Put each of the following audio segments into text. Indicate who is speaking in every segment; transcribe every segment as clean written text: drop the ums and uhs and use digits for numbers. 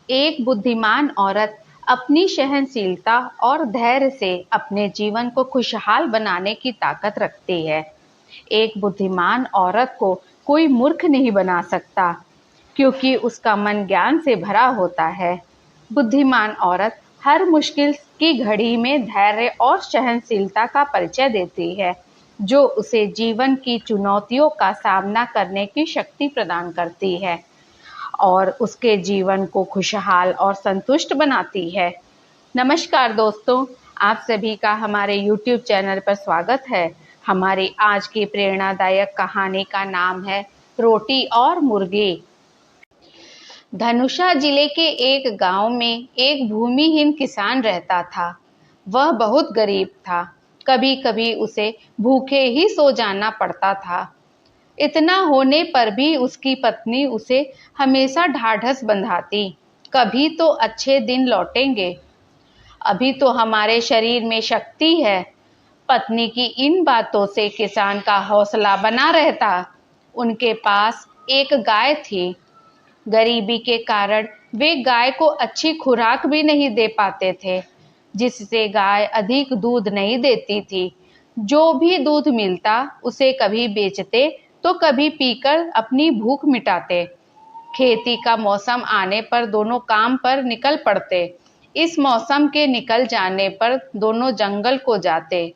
Speaker 1: एक बुद्धिमान औरत अपनी सहनशीलता और धैर्य से अपने जीवन को खुशहाल बनाने की ताकत रखती है। एक बुद्धिमान औरत को कोई मूर्ख नहीं बना सकता, क्योंकि उसका मन ज्ञान से भरा होता है। बुद्धिमान औरत हर मुश्किल की घड़ी में धैर्य और सहनशीलता का परिचय देती है, जो उसे जीवन की चुनौतियों का सामना करने की शक्ति प्रदान करती है और उसके जीवन को खुशहाल और संतुष्ट बनाती है। नमस्कार दोस्तों, आप सभी का हमारे YouTube चैनल पर स्वागत है। हमारी आज की प्रेरणादायक कहानी का नाम है रोटी और मुर्गी। धनुषा जिले के एक गांव में एक भूमिहीन किसान रहता था। वह बहुत गरीब था। कभी कभी उसे भूखे ही सो जाना पड़ता था। इतना होने पर भी उसकी पत्नी उसे हमेशा ढाढ़स बंधाती, कभी तो अच्छे दिन लौटेंगे, अभी तो हमारे शरीर में शक्ति है। पत्नी की इन बातों से किसान का हौसला बना रहता। उनके पास एक गाय थी। गरीबी के कारण वे गाय को अच्छी खुराक भी नहीं दे पाते थे, जिससे गाय अधिक दूध नहीं देती थी। जो भी दूध मिलता उसे कभी बेचते तो कभी पीकर अपनी भूख मिटाते। खेती का मौसम आने पर दोनों काम पर निकल पड़ते। इस मौसम के निकल जाने पर दोनों जंगल को जाते,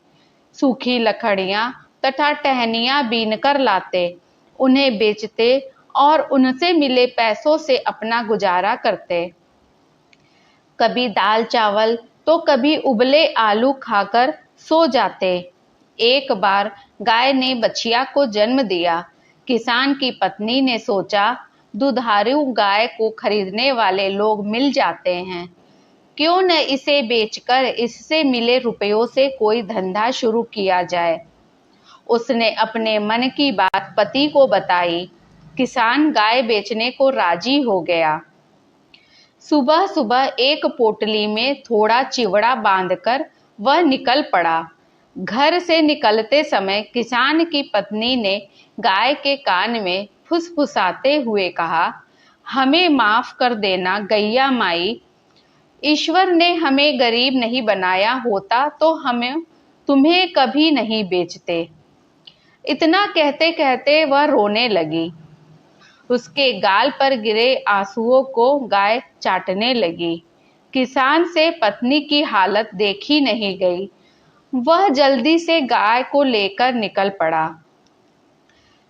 Speaker 1: सूखी लकड़ियां तथा टहनियां बीनकर लाते, उन्हें बेचते और उनसे मिले पैसों से अपना गुजारा करते। कभी दाल चावल तो कभी उबले आलू खाकर सो जाते। एक बार गाय ने बछिया को जन्म दिया। किसान की पत्नी ने सोचा, दुधारू गाय को खरीदने वाले लोग मिल जाते हैं, क्यों न इसे बेचकर इससे मिले रुपयों से कोई धंधा शुरू किया जाए। उसने अपने मन की बात पति को बताई। किसान गाय बेचने को राजी हो गया। सुबह सुबह एक पोटली में थोड़ा चिवड़ा बांधकर वह निकल पड़ा। घर से निकलते समय किसान की पत्नी ने गाय के कान में फुसफुसाते हुए कहा, हमें माफ कर देना गैया माई, ईश्वर ने हमें गरीब नहीं बनाया होता तो हमें तुम्हें कभी नहीं बेचते। इतना कहते कहते वह रोने लगी। उसके गाल पर गिरे आंसुओं को गाय चाटने लगी। किसान से पत्नी की हालत देखी नहीं गई। वह जल्दी से गाय को लेकर निकल पड़ा।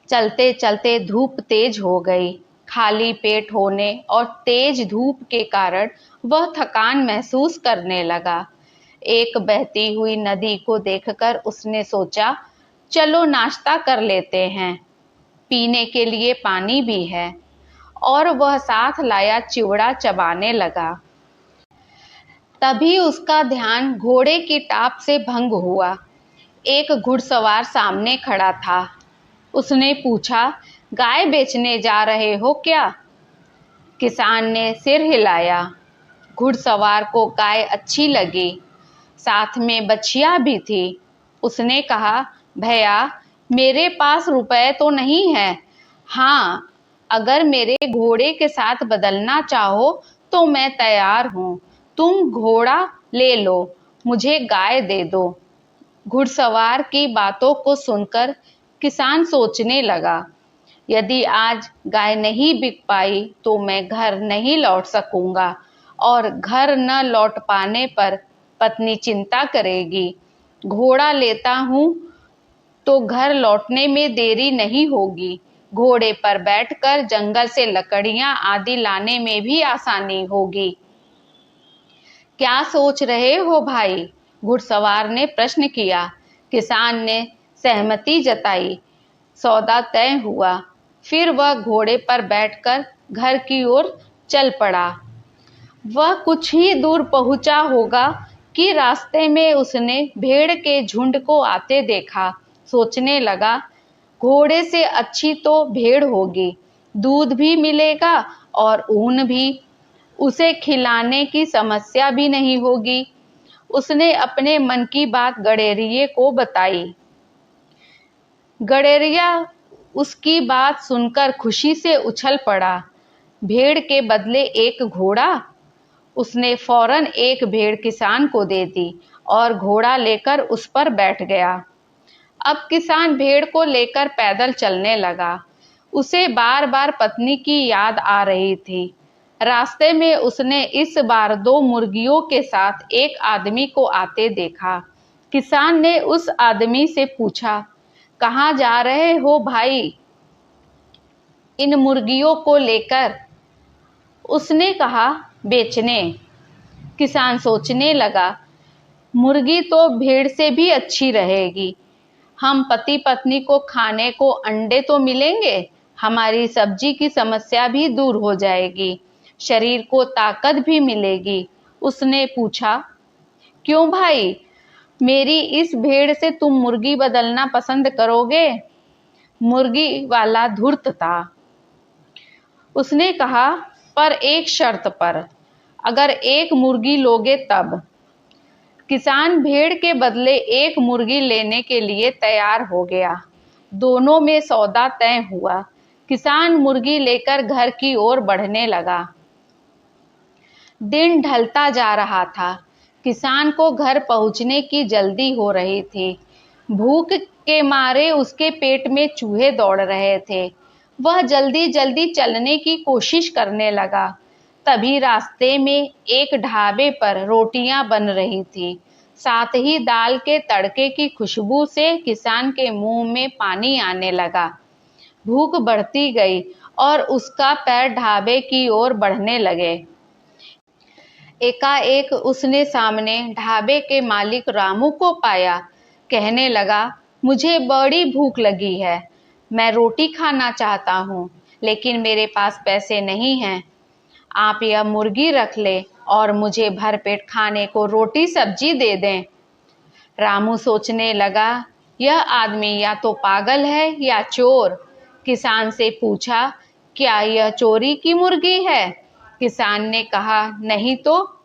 Speaker 1: चलते चलते धूप तेज हो गई। खाली पेट होने और तेज धूप के कारण वह थकान महसूस करने लगा। एक बहती हुई नदी को देखकर उसने सोचा, चलो नाश्ता कर लेते हैं, पीने के लिए पानी भी है। और वह साथ लाया चिवड़ा चबाने लगा। तभी उसका ध्यान घोड़े की टाप से भंग हुआ। एक घुड़सवार सामने खड़ा था। उसने पूछा, गाय बेचने जा रहे हो क्या? किसान ने सिर हिलाया। घुड़सवार को गाय अच्छी लगी, साथ में बछिया भी थी। उसने कहा, भैया मेरे पास रुपए तो नहीं है। हाँ, अगर मेरे घोड़े के साथ बदलना चाहो तो मैं तैयार हूँ। तुम घोड़ा ले लो, मुझे गाय दे दो। घुड़सवार की बातों को सुनकर किसान सोचने लगा, यदि आज गाय नहीं बिक पाई तो मैं घर नहीं लौट सकूंगा, और घर न लौट पाने पर पत्नी चिंता करेगी। घोड़ा लेता हूँ तो घर लौटने में देरी नहीं होगी। घोड़े पर बैठकर जंगल से लकड़ियां आदि लाने में भी आसानी होगी। क्या सोच रहे हो भाई? घुड़सवार ने प्रश्न किया। किसान ने सहमति जताई। सौदा तय हुआ। फिर वह घोड़े पर बैठकर घर की ओर चल पड़ा। वह कुछ ही दूर पहुंचा होगा कि रास्ते में उसने भेड़ के झुंड को आते देखा। सोचने लगा, घोड़े से अच्छी तो भेड़ होगी, दूध भी मिलेगा और ऊन भी, उसे खिलाने की समस्या भी नहीं होगी। उसने अपने मन की बात गडेरिये को बताई। गडेरिया उसकी बात सुनकर खुशी से उछल पड़ा। भेड़ के बदले एक घोड़ा, उसने फौरन एक भेड़ किसान को दे दी और घोड़ा लेकर उस पर बैठ गया। अब किसान भेड़ को लेकर पैदल चलने लगा। उसे बार बार पत्नी की याद आ रही थी। रास्ते में उसने इस बार 2 मुर्गियों के साथ एक आदमी को आते देखा। किसान ने उस आदमी से पूछा, कहाँ जा रहे हो भाई इन मुर्गियों को लेकर? उसने कहा, बेचने। किसान सोचने लगा, मुर्गी तो भेड़ से भी अच्छी रहेगी। हम पति पत्नी को खाने को अंडे तो मिलेंगे, हमारी सब्जी की समस्या भी दूर हो जाएगी, शरीर को ताकत भी मिलेगी। उसने पूछा, क्यों भाई, मेरी इस भेड़ से तुम मुर्गी बदलना पसंद करोगे? मुर्गी वाला धूर्त था। उसने कहा, पर एक शर्त पर, अगर एक मुर्गी लोगे तब। किसान भेड़ के बदले एक मुर्गी लेने के लिए तैयार हो गया। दोनों में सौदा तय हुआ। किसान मुर्गी लेकर घर की ओर बढ़ने लगा। दिन ढलता जा रहा था। किसान को घर पहुंचने की जल्दी हो रही थी। भूख के मारे उसके पेट में चूहे दौड़ रहे थे। वह जल्दी जल्दी चलने की कोशिश करने लगा। तभी रास्ते में एक ढाबे पर रोटियां बन रही थी। साथ ही दाल के तड़के की खुशबू से किसान के मुंह में पानी आने लगा। भूख बढ़ती गई और उसका पैर ढाबे की ओर बढ़ने लगे। एकाएक उसने सामने ढाबे के मालिक रामू को पाया। कहने लगा, मुझे बड़ी भूख लगी है, मैं रोटी खाना चाहता हूँ, लेकिन मेरे पास पैसे नहीं हैं। आप यह मुर्गी रख ले और मुझे भरपेट खाने को रोटी सब्जी दे दें। रामू सोचने लगा, यह आदमी या तो पागल है या चोर। किसान से पूछा, क्या यह चोरी की मुर्गी है? किसान ने कहा, नहीं तो।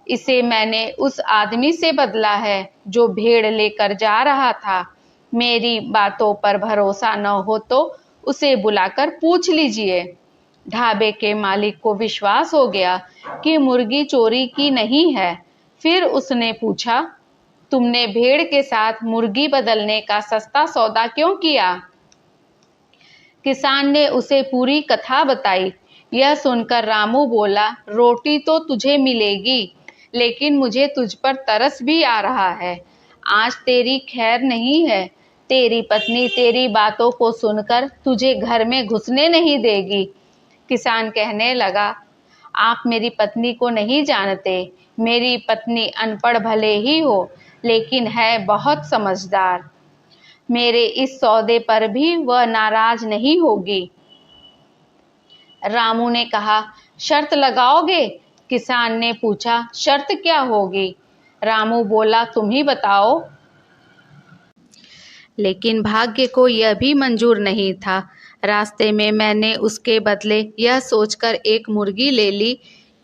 Speaker 1: इसे मैंने उस आदमी से बदला है जो भेड़ लेकर जा रहा था। मेरी बातों पर भरोसा न हो तो उसे बुलाकर पूछ लीजिए। ढाबे के मालिक को विश्वास हो गया कि मुर्गी चोरी की नहीं है। फिर उसने पूछा, तुमने भेड़ के साथ मुर्गी बदलने का सस्ता सौदा क्यों किया? किसान ने उसे पूरी कथा बताई। यह सुनकर रामू बोला, रोटी तो तुझे मिलेगी, लेकिन मुझे तुझ पर तरस भी आ रहा है। आज तेरी खैर नहीं है। तेरी पत्नी तेरी बातों को सुनकर तुझे घर में घुसने नहीं देगी। किसान कहने लगा, आप मेरी पत्नी को नहीं जानते। मेरी पत्नी अनपढ़ भले ही हो, लेकिन है बहुत समझदार। मेरे इस सौदे पर भी वह नाराज नहीं होगी। रामू ने कहा, शर्त लगाओगे? किसान ने पूछा, शर्त क्या होगी? रामू बोला, तुम ही बताओ। लेकिन भाग्य को यह भी मंजूर नहीं था। रास्ते में मैंने उसके बदले यह सोचकर एक मुर्गी ले ली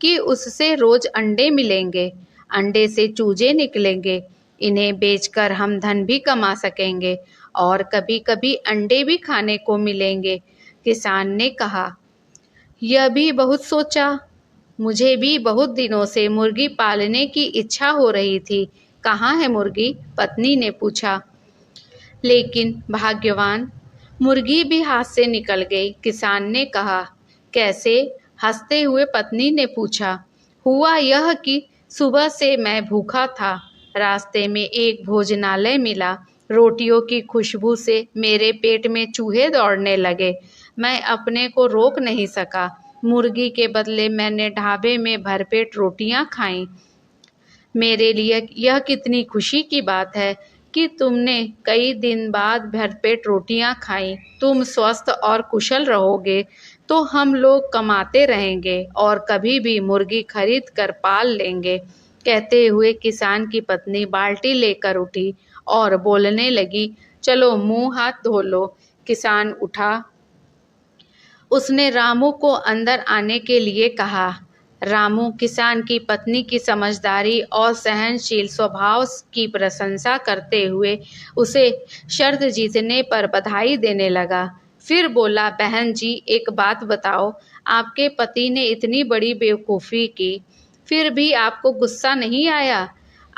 Speaker 1: कि उससे रोज अंडे मिलेंगे, अंडे से चूजे निकलेंगे, इन्हें बेचकर हम धन भी कमा सकेंगे और कभी कभी अंडे भी खाने को मिलेंगे। किसान ने कहा, यह भी बहुत सोचा। मुझे भी बहुत दिनों से मुर्गी पालने की इच्छा हो रही थी। कहाँ है मुर्गी? पत्नी ने पूछा। लेकिन भाग्यवान, मुर्गी भी हाथ से निकल गई। किसान ने कहा, कैसे? हंसते हुए पत्नी ने पूछा। हुआ यह कि सुबह से मैं भूखा था। रास्ते में एक भोजनालय मिला। रोटियों की खुशबू से मेरे पेट में चूहे दौड़ने लगे। मैं अपने को रोक नहीं सका। मुर्गी के बदले मैंने ढाबे में भरपेट रोटियां खाईं। मेरे लिए यह कितनी खुशी की बात है कि तुमने कई दिन बाद भरपेट रोटियां खाई। तुम स्वस्थ और कुशल रहोगे तो हम लोग कमाते रहेंगे और कभी भी मुर्गी खरीद कर पाल लेंगे। कहते हुए किसान की पत्नी बाल्टी लेकर उठी और बोलने लगी, चलो मुंह हाथ धो लो। किसान उठा। उसने रामू को अंदर आने के लिए कहा। रामू किसान की पत्नी की समझदारी और सहनशील स्वभाव की प्रशंसा करते हुए उसे शर्त जीतने पर बधाई देने लगा। फिर बोला, बहन जी, एक बात बताओ, आपके पति ने इतनी बड़ी बेवकूफ़ी की। फिर भी आपको गुस्सा नहीं आया?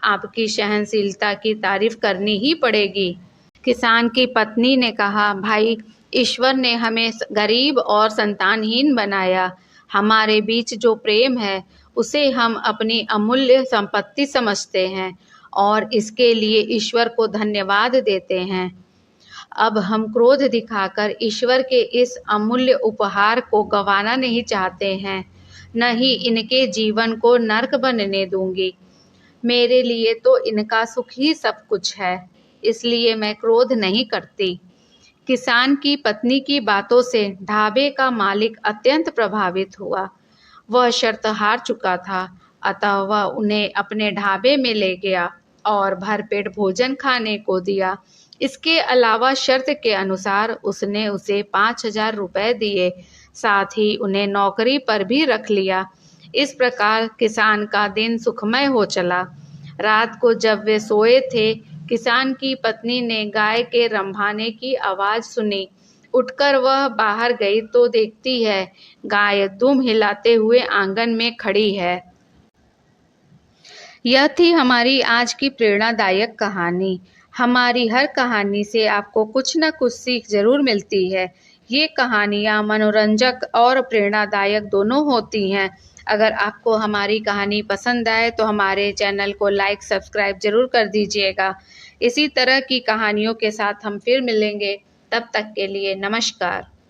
Speaker 1: आपकी सहनशीलता की तारीफ करनी ही पड़ेगी। किसान की पत्नी ने कहा, भाई, ईश्वर ने हमें गरीब और संतानहीन बनाया। हमारे बीच जो प्रेम है उसे हम अपनी अमूल्य संपत्ति समझते हैं और इसके लिए ईश्वर को धन्यवाद देते हैं। अब हम क्रोध दिखाकर ईश्वर के इस अमूल्य उपहार को गंवाना नहीं चाहते हैं, न ही इनके जीवन को नर्क बनने दूंगी। मेरे लिए तो इनका सुख ही सब कुछ है, इसलिए मैं क्रोध नहीं करती। किसान की पत्नी की बातों से ढाबे का मालिक अत्यंत प्रभावित हुआ। वह शर्त हार चुका था, अतः वह उन्हें अपने ढाबे में ले गया और भरपेट भोजन खाने को दिया। इसके अलावा शर्त के अनुसार उसने उसे 5,000 रुपए दिए, साथ ही उन्हें नौकरी पर भी रख लिया। इस प्रकार किसान का दिन सुखमय हो चला। रात को जब वे सोए थे, किसान की पत्नी ने गाय के रंभाने की आवाज सुनी। उठकर वह बाहर गई तो देखती है गाय दुम हिलाते हुए आंगन में खड़ी है। यह थी हमारी आज की प्रेरणादायक कहानी। हमारी हर कहानी से आपको कुछ न कुछ सीख जरूर मिलती है। ये कहानियाँ मनोरंजक और प्रेरणादायक दोनों होती हैं। अगर आपको हमारी कहानी पसंद आए तो हमारे चैनल को लाइक सब्सक्राइब जरूर कर दीजिएगा। इसी तरह की कहानियों के साथ हम फिर मिलेंगे। तब तक के लिए नमस्कार।